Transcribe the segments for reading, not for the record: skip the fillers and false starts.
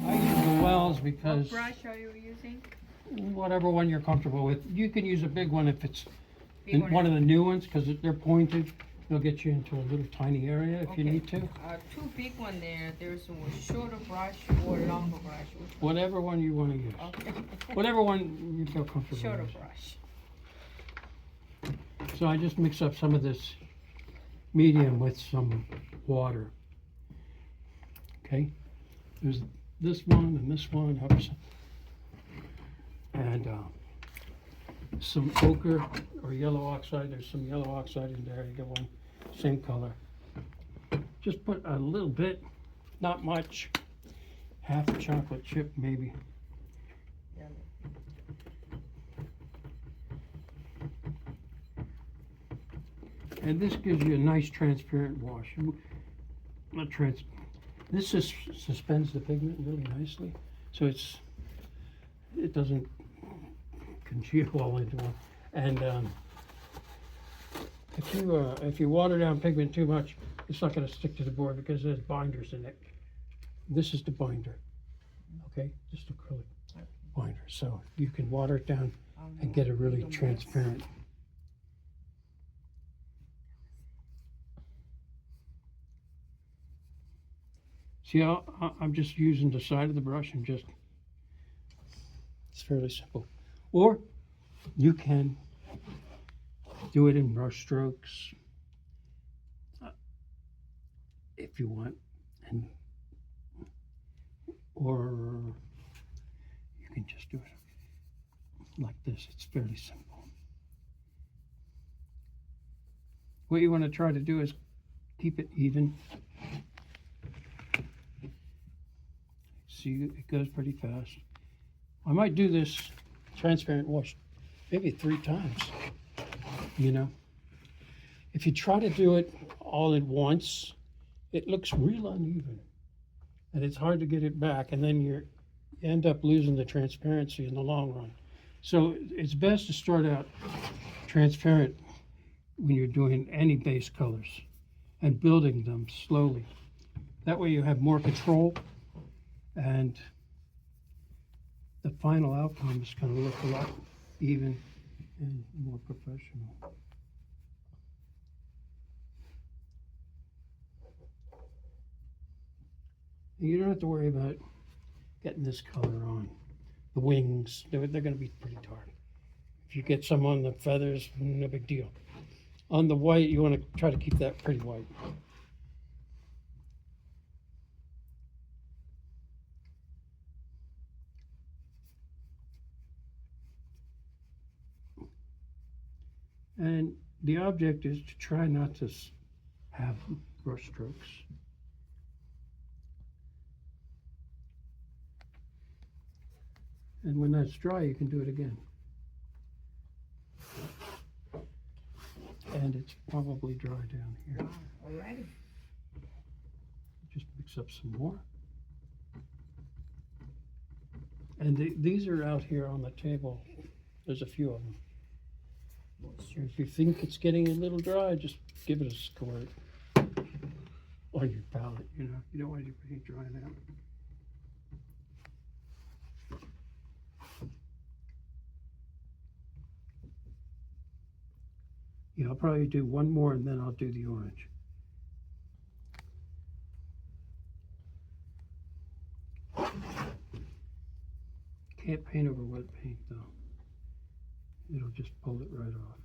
I use the Wells because What brush are you using? whatever one you're comfortable with. You can use a big one if it's Big one. one of the new ones, because they're pointed. They'll get you into a little tiny area if you Okay. need to. Two big one there. There's a shorter brush or longer brush. Whatever one you want to use. Okay. Whatever one you feel comfortable Shorter with. brush. So I just mix up some of this medium with some water. Okay, there's this one and this one. Oops. And some ochre or yellow oxide. There's some yellow oxide in there. You get one, same color. Just put a little bit, not much. Half a chocolate chip maybe. And this gives you a nice transparent wash. Not trans. This is suspends the pigment really nicely, so it doesn't congeal all into one. And if you water down pigment too much, it's not going to stick to the board because there's binders in it. This is the binder, okay? Just acrylic binder, so you can water it down and get a really transparent. See how I'm just using the side of the brush and just, it's fairly simple. Or you can do it in brush strokes if you want, and or you can just do it like this. It's fairly simple. What you want to try to do is keep it even. See, it goes pretty fast. I might do this transparent wash maybe 3 times, you know. If you try to do it all at once, it looks real uneven and it's hard to get it back, and then you end up losing the transparency in the long run. So it's best to start out transparent when you're doing any base colors and building them slowly. That way you have more control, and the final outcome is going to look a lot even and more professional. You don't have to worry about getting this color on the wings. They're going to be pretty dark. If you get some on the feathers, no big deal. On the white, you want to try to keep that pretty white. And the object is to try not to have brush strokes. And when that's dry, you can do it again. And it's probably dry down here. Alrighty. Just mix up some more. And these are out here on the table. There's a few of them. If you think it's getting a little dry, just give it a squirt on your palette, you know. You don't want your paint drying out. Yeah, I'll probably do one more and then I'll do the orange. Can't paint over wet paint though. It'll just pull it right off.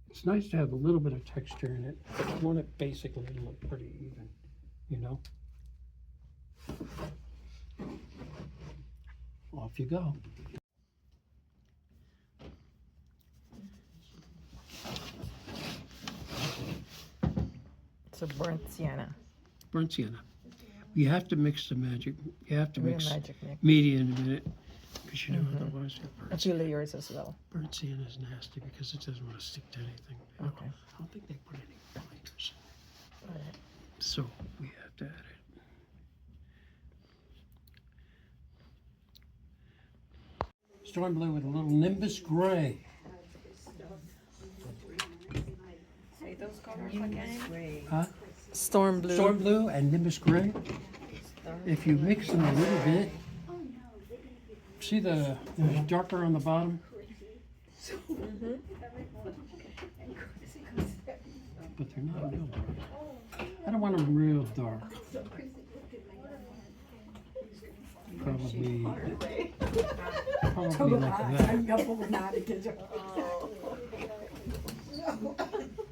It's nice to have a little bit of texture in it, but you want it basically to look pretty even, you know? Off you go. It's a burnt sienna. Burnt sienna. You have to mix the magic. You have to Real mix magic mix. medium in it, because you know otherwise you have A burnt. few layers as well. Burnt sienna is nasty because it doesn't want to stick to anything. Okay. I don't think they put any binders in it. Alright. So we have to add it. Storm blue with a little Nimbus gray. those colors again? Huh? Storm blue. Storm blue and Nimbus gray. If you mix them a little bit, see there's darker on the bottom? But they're not real dark. I don't want them real dark. Probably like that.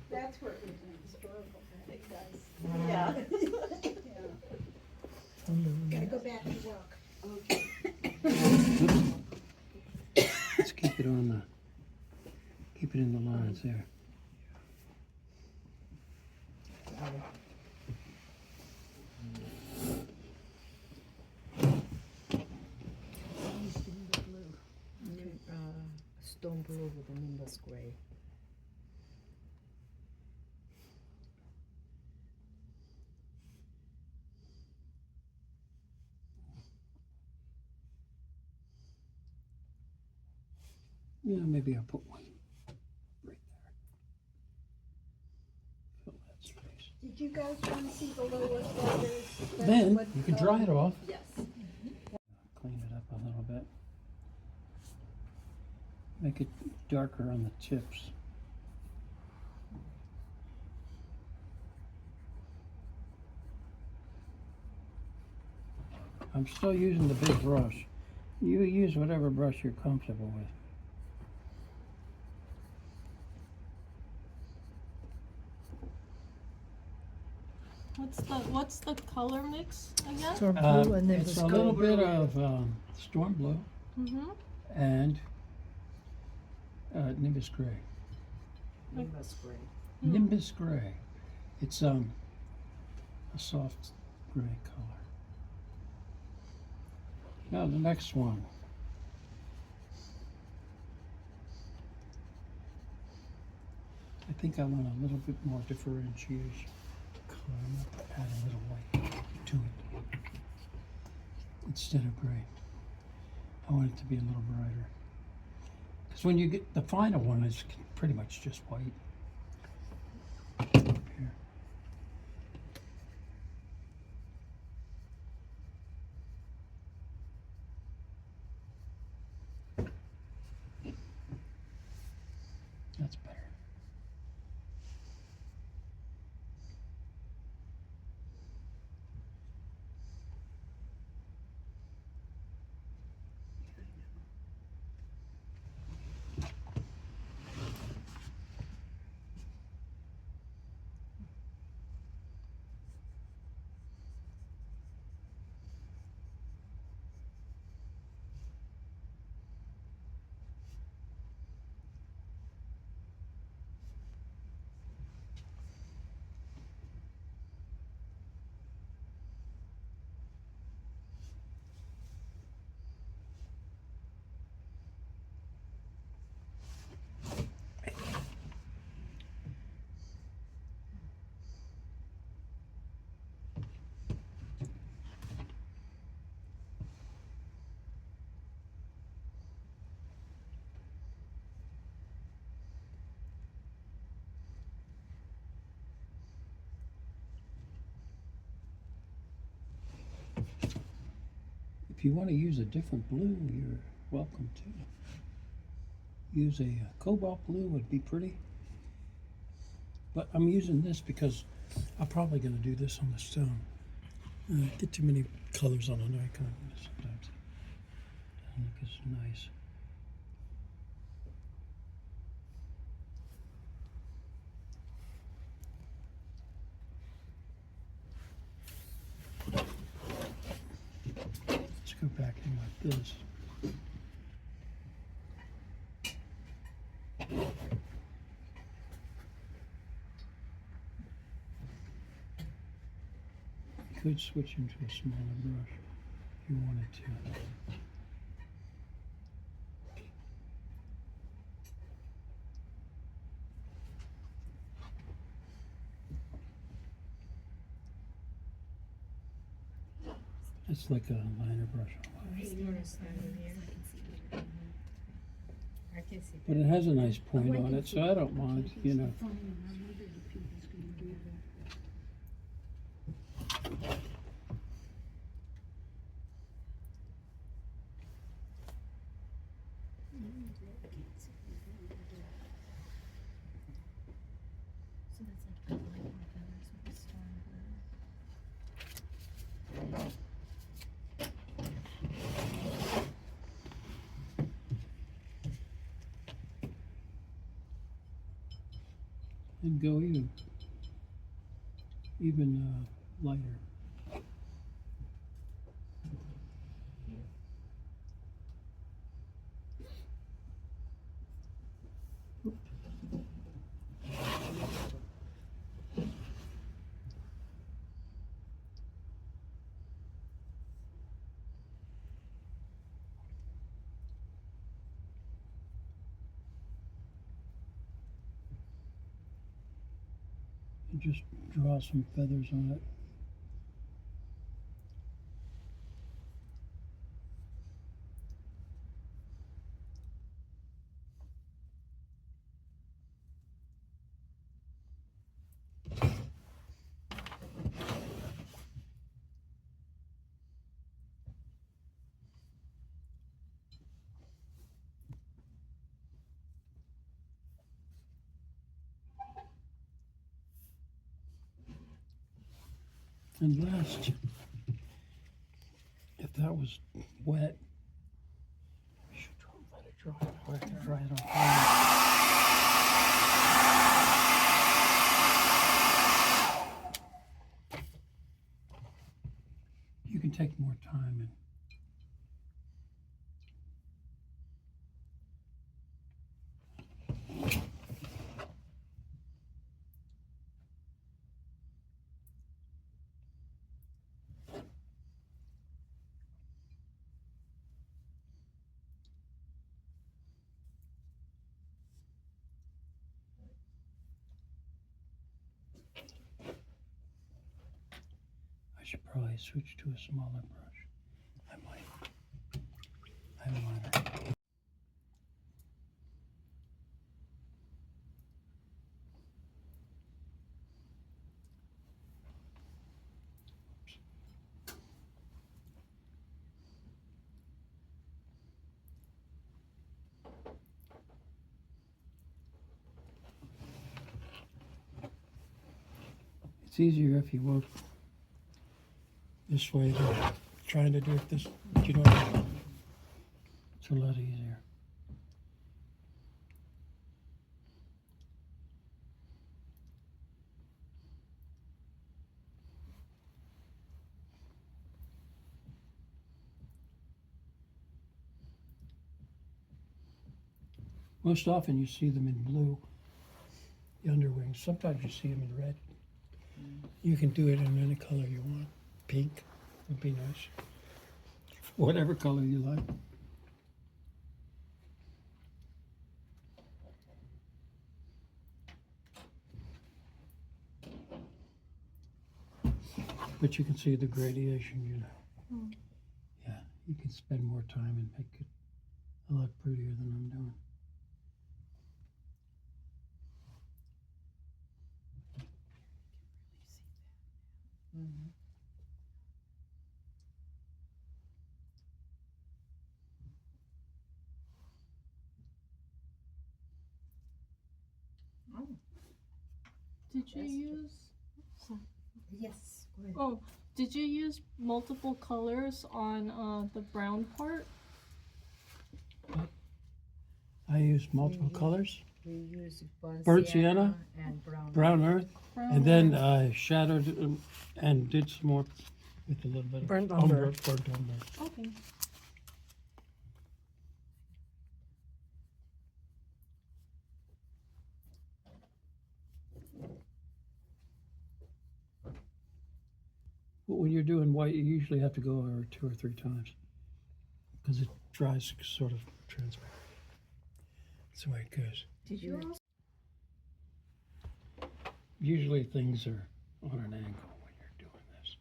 That's where it was historical. Yeah. Gotta go back to work. Let's keep it in the lines there. Stone blue with a nimbus gray. Yeah, maybe I'll put one right there. Fill that space. Did you guys want to see the lowest letters? That's Then what, you can dry it off. Yes. Clean it up a little bit. Make it darker on the tips. I'm still using the big brush. You use whatever brush you're comfortable with. What's the color mix again? Storm blue and then It's a little bit of storm blue Mm-hmm. and Nimbus gray. Nimbus gray. Nimbus gray. It's a soft gray color. Now the next one. I think I want a little bit more differentiation. I'm going to add a little white to it instead of gray. I want it to be a little brighter. Because when you get the final one, it's pretty much just white. Here. That's better. If you want to use a different blue, you're welcome to. Use a cobalt blue would be pretty. But I'm using this because I'm probably going to do this on the stone. Get too many colors on an icon sometimes. Doesn't look as nice. Let's go back in like this. You could switch into a smaller brush if you wanted to. It's like a liner brush. I can see. But it has a nice point on it, so I don't mind, you know. So that's like a couple of more feathers with the storm blue. And go even lighter. And just draw some feathers on it. And last, if that was wet, you should let it dry. Let it dry it on fire. You can take more time and I should probably switch to a smaller brush. I might. I have a minor. It's easier if you work this way than trying to do it this, you know what I mean? It's a lot easier. Most often you see them in blue, the underwings. Sometimes you see them in red. You can do it in any color you want. Pink would be nice. Whatever color you like. But you can see the gradation, you know. Yeah, you can spend more time and make it a lot prettier than I'm doing. Did you That's use? Sorry. Yes. Go ahead. Oh, did you use multiple colors on the brown part? I use multiple colors. We use Burnt sienna, and brown. brown earth, Brown and then I shadowed and did some more with a little bit of Burnt umber. umber. Burnt umber. Okay. But when you're doing white, you usually have to go over 2 or 3 times because it dries sort of transparent. That's the way it goes. Did you also? Usually things are on an angle when you're doing this.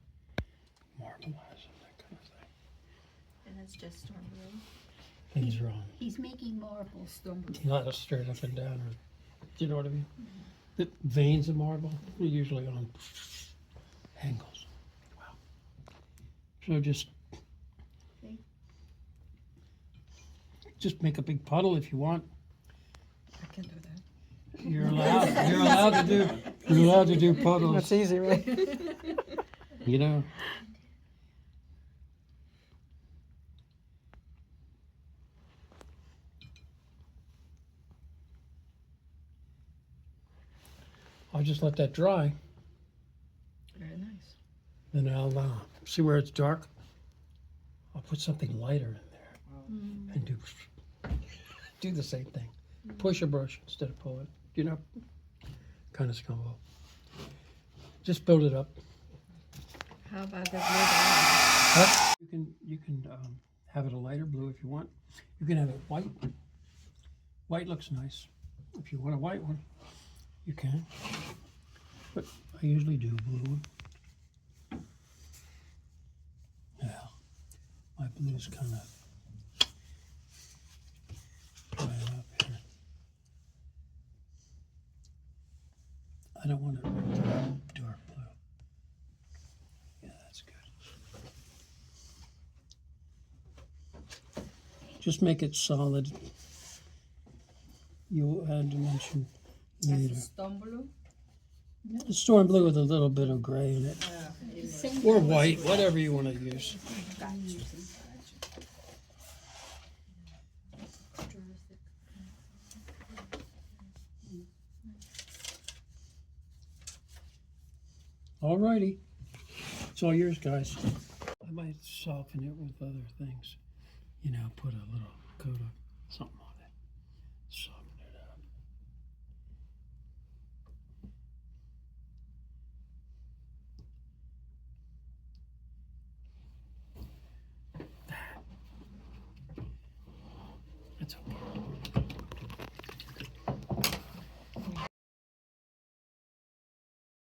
Marbleizing, that kind of thing. And it's just storm blue. Things are on. He's making marble storm blue. Not straight up and down, or do you know what I mean? The veins of marble are usually on angles. Wow. So just Just make a big puddle if you want. I can do that. You're allowed. You're allowed to do. You're allowed to do puddles. That's easy, right? You know. I'll just let that dry. Very nice. Then I'll see where it's dark. I'll put something lighter in there and do the same thing. Push a brush instead of pull it. You know, kind of scumbo. Just build it up. How about the blue dye? You can have it a lighter blue if you want. You can have it white. White looks nice. If you want a white one, you can. But I usually do blue. Yeah, my blue's kind of drying up here. I don't want it dark blue. Yeah, that's good. Just make it solid. You'll add dimension later. That's stone blue. The storm blue with a little bit of gray in it. Or white, whatever you want to use. Alrighty. It's all yours, guys. I might soften it with other things. You know, put a little coat of something on.